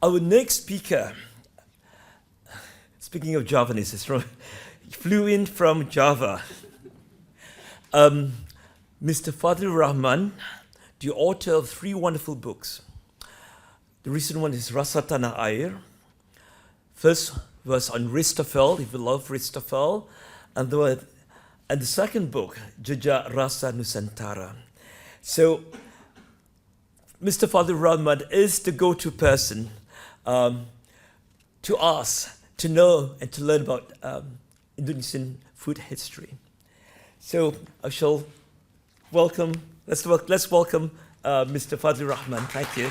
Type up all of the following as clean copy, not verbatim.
Our next speaker, speaking of Javanese, flew in from Java. Mr. Fadil Rahman, the author of 3 wonderful books. The recent one is Rasa Tanah Air. First was on Ristafel, if you love Ristafel. And the second book, Jejak Rasa Nusantara. So, Mr. Fadil Rahman is the go-to person to ask, to know, and to learn about Indonesian food history. So I shall welcome, let's welcome Mr. Fadil Rahman. Thank you.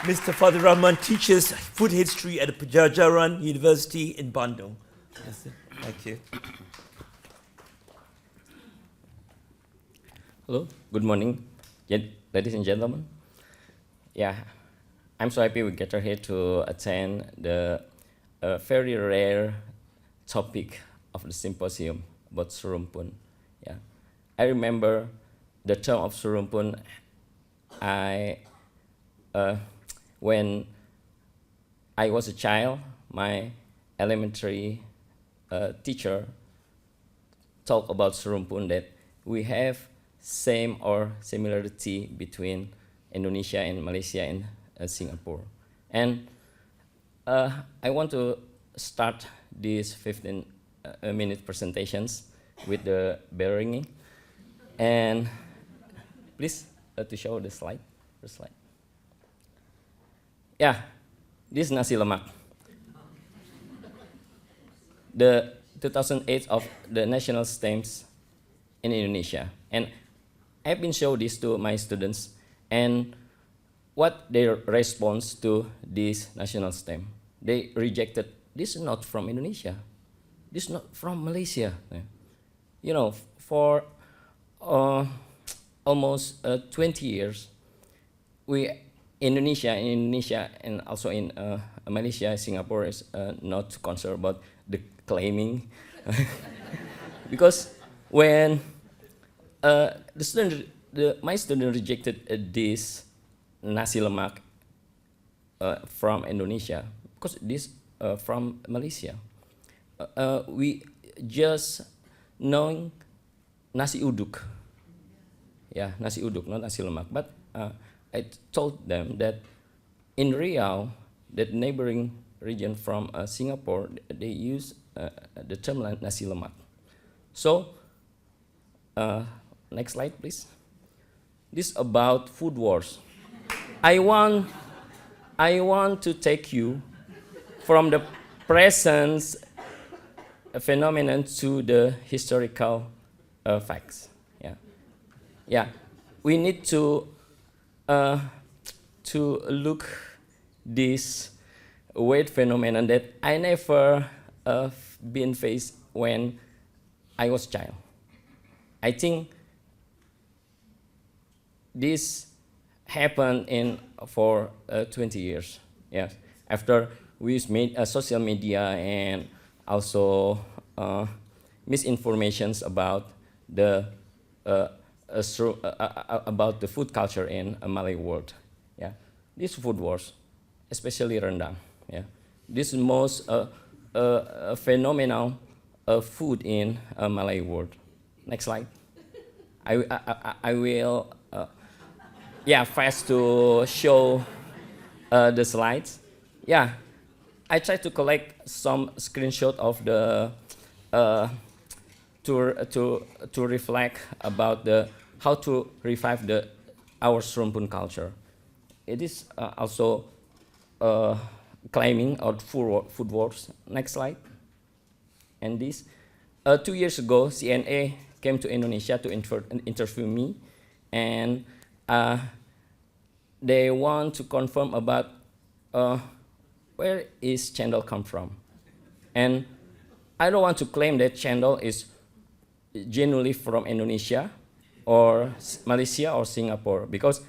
Mr. Fadil Rahman teaches food history at the Pajajaran University in Bandung. Thank you. Hello, good morning, ladies and gentlemen. Yeah, I'm so happy we gather here to attend the very rare topic of the symposium about Serumpun. Yeah, I remember the term of Serumpun. When I was a child, my elementary teacher talked about Serumpun, that we have same or similarity between Indonesia and Malaysia and Singapore. And I want to start these 15-minute presentations with the bell ringing. And please, to show the slide, first slide. Yeah, this is nasi lemak. The 2008 of the national stamps in Indonesia. And I've been showing this to my students, and what their response to this national stamp. They rejected, this is not from Indonesia, this is not from Malaysia. You know, for almost 20 years, Indonesia and also in Malaysia, Singapore is not concerned about the claiming. Because when my student rejected this nasi lemak from Indonesia, because this from Malaysia. We just knowing nasi uduk. Yeah, nasi uduk, not nasi lemak. But I told them that in Riau, that neighboring region from Singapore, they use the term nasi lemak. So, next slide, please. This is about food wars. I want to take you from the present phenomenon to the historical facts. Yeah. We need to look this weird phenomenon that I never been faced when I was a child. I think this happened for 20 years. Yes, after we used social media and also misinformations about the food culture in Malay world. Yeah, this food wars, especially rendang. Yeah, this is most phenomenal food in Malay world. Next slide. I will fast to show the slides. Yeah, I tried to collect some screenshot of the to reflect about how to revive our Serumpun culture. It is also claiming our food wars. Next slide. And this 2 years ago, CNA came to Indonesia to interview me, and they want to confirm about where is cendol come from. And I don't want to claim that cendol is genuinely from Indonesia or Malaysia or Singapore, because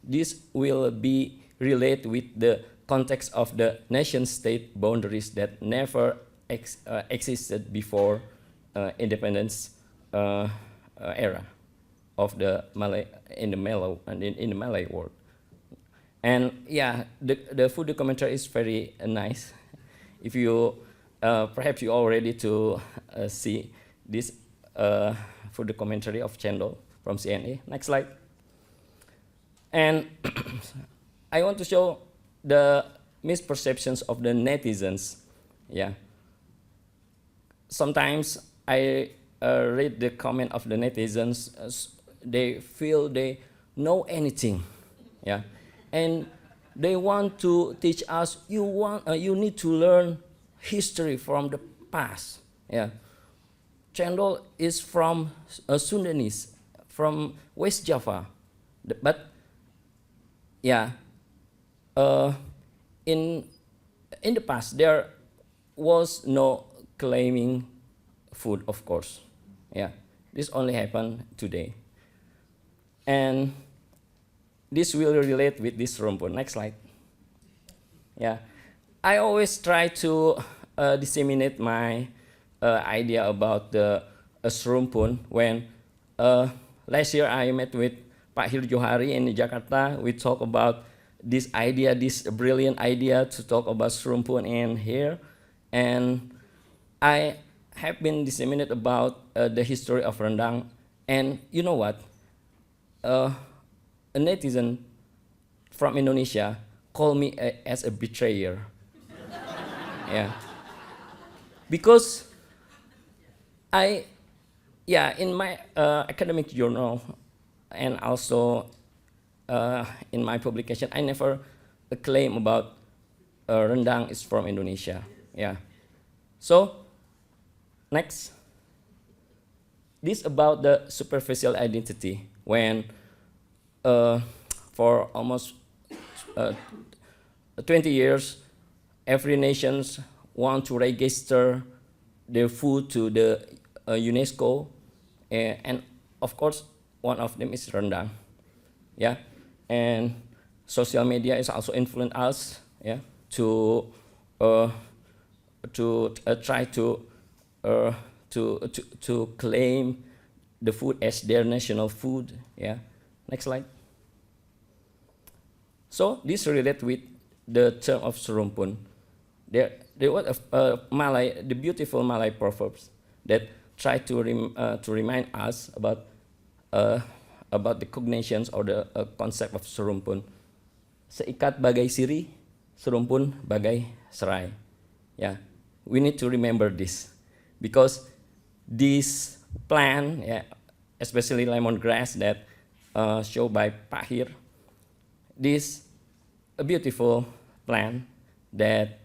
this will be related with the context of the nation-state boundaries that never existed before independence era. of the Malay in the Malay world. And yeah, the food documentary is very nice. If you perhaps you all ready to see this food documentary of Cendol from CNA. Next slide. And I want to show the misperceptions of the netizens. Yeah. Sometimes I read the comment of the netizens. They feel they know anything. Yeah. And they want to teach us. You need to learn history from the past. Yeah. Cendol is from Sundanese, from West Java, but yeah, in the past there was no claiming food, of course. Yeah, this only happened today, and this will relate with this Serumpun. Next slide. Yeah, I always try to disseminate my idea about the Serumpun when last year I met with Pak Hir Johari in Jakarta. We talk about this idea, this brilliant idea to talk about Serumpun in here, and I have been disseminate about the history of rendang. And you know what? A netizen from Indonesia called me as a betrayer. Yeah, because in my academic journal and also in my publication, I never claim about rendang is from Indonesia. Yeah. So, next. This about the superficial identity when for almost 20 years, every nations want to register their food to the UNESCO, and of course, one of them is rendang. Yeah, and social media is also influence us. Yeah, to try to claim the food as their national food. Yeah, next slide. So this relates with the term of Serumpun. There was the beautiful Malay proverbs that try to remind us about the cognitions or the concept of Serumpun. Seikat bagai siri, serumpun bagai serai. Yeah, we need to remember this because this plant, yeah, especially lemongrass that shown by Pak Hir, this a beautiful plant that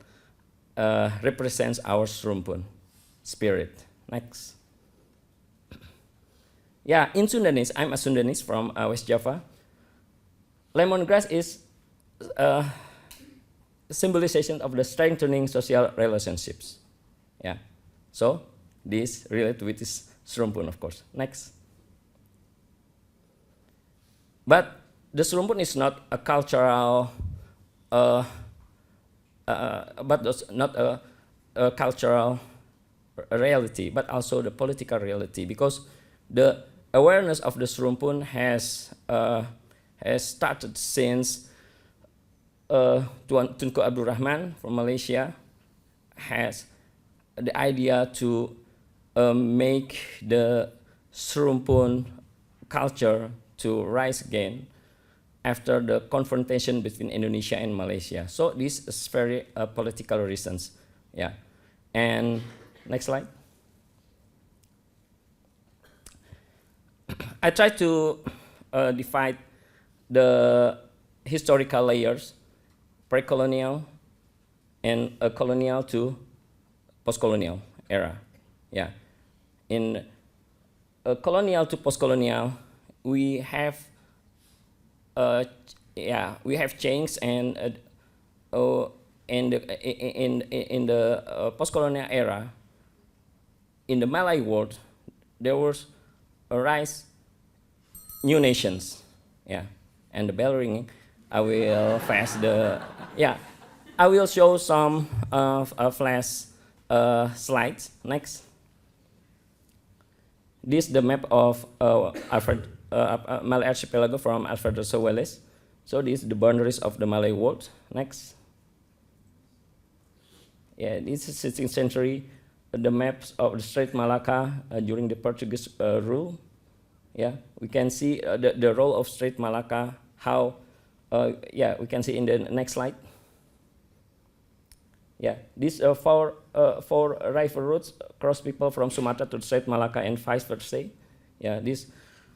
represents our Serumpun spirit. Next. Yeah, in Sundanese, I'm a Sundanese from West Java. Lemongrass is a symbolization of the strengthening social relationships. Yeah, so this relates with this Serumpun, of course. Next. But the Serumpun is not a cultural, not a cultural reality, but also the political reality, because the awareness of the Serumpun has started since Tunku Abdul Rahman from Malaysia has the idea to make the Serumpun culture to rise again after the confrontation between Indonesia and Malaysia. So this is very political reasons. Yeah, and next slide. I try to divide the historical layers, pre-colonial and colonial to post-colonial era. Yeah, in colonial to post-colonial, we have changed, and in the post-colonial era, in the Malay world, there was a rise new nations. Yeah, and the bell ringing. I will flash the I will show some flash slides. Next. This is the map of Malay archipelago from Alfredo Sowelles. So these the boundaries of the Malay world. Next. Yeah, this is 16th century. The maps of the Strait Malacca during the Portuguese rule. Yeah, we can see the role of Strait Malacca. How? Yeah, we can see in the next slide. Yeah, these four river routes cross people from Sumatra to Strait Malacca and vice versa. Yeah, this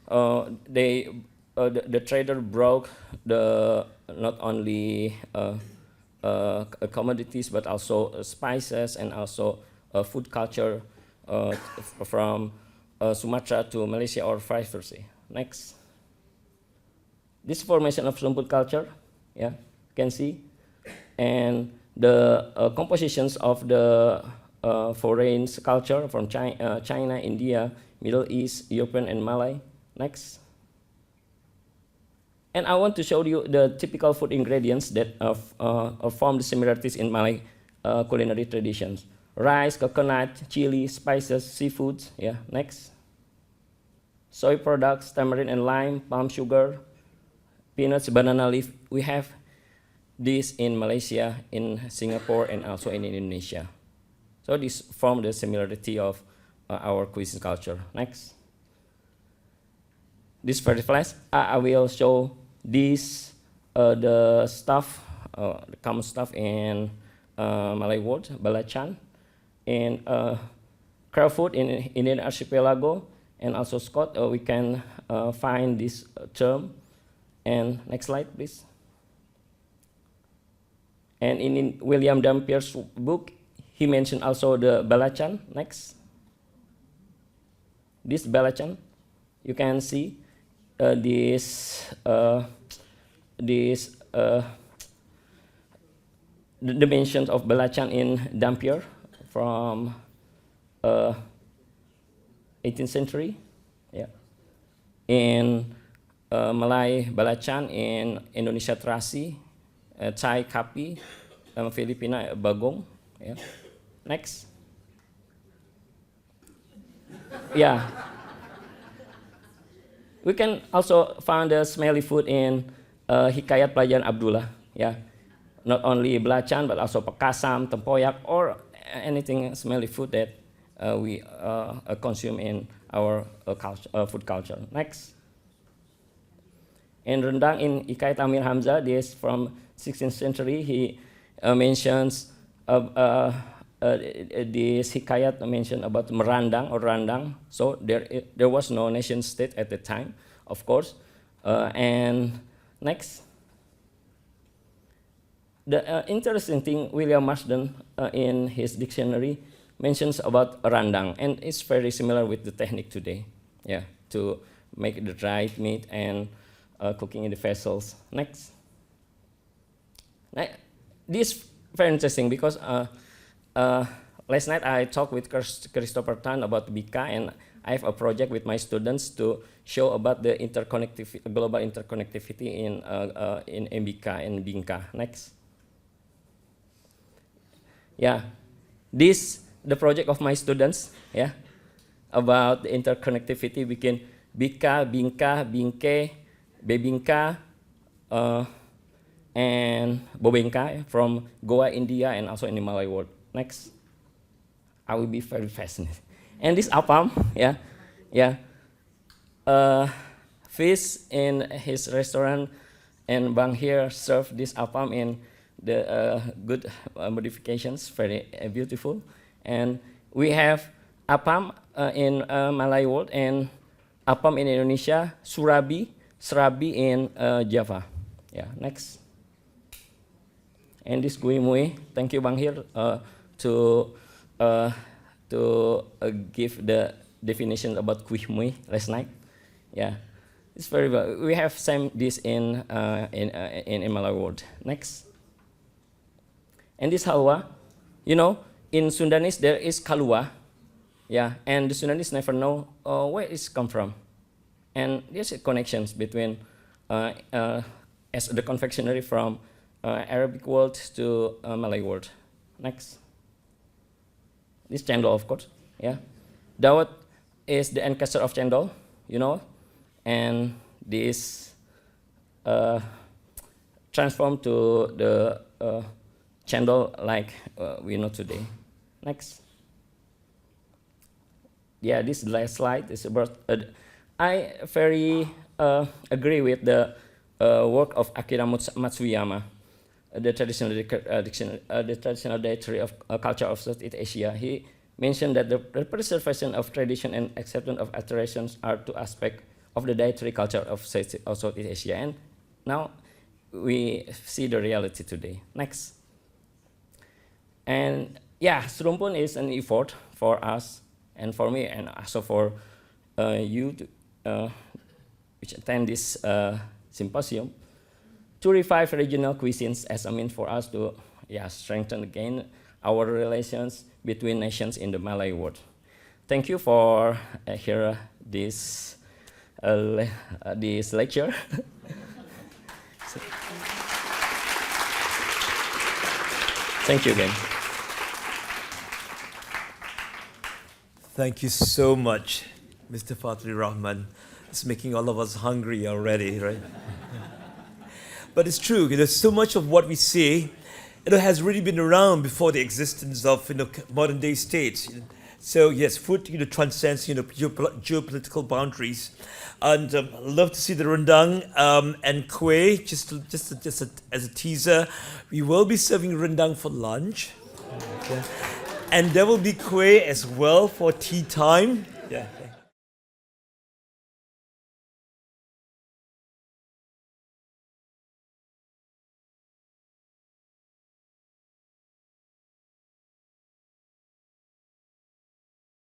the trader brought the not only commodities but also spices and also food culture from Sumatra to Malaysia or vice versa. Next. This formation of Serumpun culture, yeah, you can see, and the compositions of the foreign culture from China, India, Middle East, European, and Malay. Next. And I want to show you the typical food ingredients that form the similarities in Malay culinary traditions. Rice, coconut, chili, spices, seafoods. Yeah, next. Soy products, tamarind and lime, palm sugar, peanuts, banana leaf. We have this in Malaysia, in Singapore, and also in Indonesia. So this form the similarity of our cuisine culture. Next. This very flash, I will show this the stuff, the common stuff in Malay world, belacan, in crab food in Indian archipelago, and also Scott. We can find this term. And next slide, please. And in William Dampier's book, he mentioned also the belacan. Next. This belacan, you can see the dimensions of belacan in Dampier from 18th century. Yeah. In Malay belacan, in Indonesia terasi, Thai kapi, Filipina bagong. Yeah. Next. Yeah. We can also find the smelly food in Hikayat Pelajaran Abdullah. Yeah. Not only belacan but also pakasam, tempoyak, or anything smelly food that we consume in our food culture. Next. In rendang in Hikayat Amir Hamzah, this from 16th century, he mentions this hikayat mentioned about merandang or randang. So there was no nation state at the time, of course. And next. The interesting thing, William Marsden in his dictionary mentions about randang, and it's very similar with the technique today. Yeah, to make the dried meat and cooking in the vessels. Next. This is very interesting because last night I talked with Christopher Tan about Bika, and I have a project with my students to show about the global interconnectivity in Bika and Bingka. Next. Yeah, the project of my students. Yeah, about the interconnectivity between Bika, Bingka, Bingke, Bebingka, and Bobenka from Goa, India, and also in the Malay world. Next. I will be very fascinated. And this apam, Fish in his restaurant, and Bang here served this apam in the good modifications, very beautiful. And we have apam in Malay world and apam in Indonesia, serabi in Java. Yeah, next. And this kui mui, thank you Bang here to give the definition about kui mui last night. Yeah, it's very well. We have same this in Malay world. Next. And this halwa, you know, in Sundanese there is kalua, yeah, and the Sundanese never know where it's come from, and there's connections between as the confectionery from Arabic world to Malay world. Next. This cendol, of course, yeah. Dawet is the ancestor of cendol, you know, and this transformed to the chendol like we know today. Next. Yeah, this last slide is about. I very agree with the work of Akira Matsuyama, the traditional dietary of culture of Southeast Asia. He mentioned that the preservation of tradition and acceptance of alterations are two aspects of the dietary culture of Southeast Asia. And now we see the reality today. Next. And yeah, Serumpun is an effort for us and for me and also for you which attend this symposium to revive regional cuisines as a means for us to strengthen again our relations between nations in the Malay world. Thank you for hearing this this lecture. Thank you again. Thank you so much, Mr. Fatri Rahman. It's making all of us hungry already, right? But it's true, so much of what we see, has really been around before the existence of, modern day states. So yes, food, transcends, geopolitical boundaries. And love to see the rendang and kueh, just as a teaser. We will be serving rendang for lunch. Okay. And there will be kueh as well for tea time. Yeah.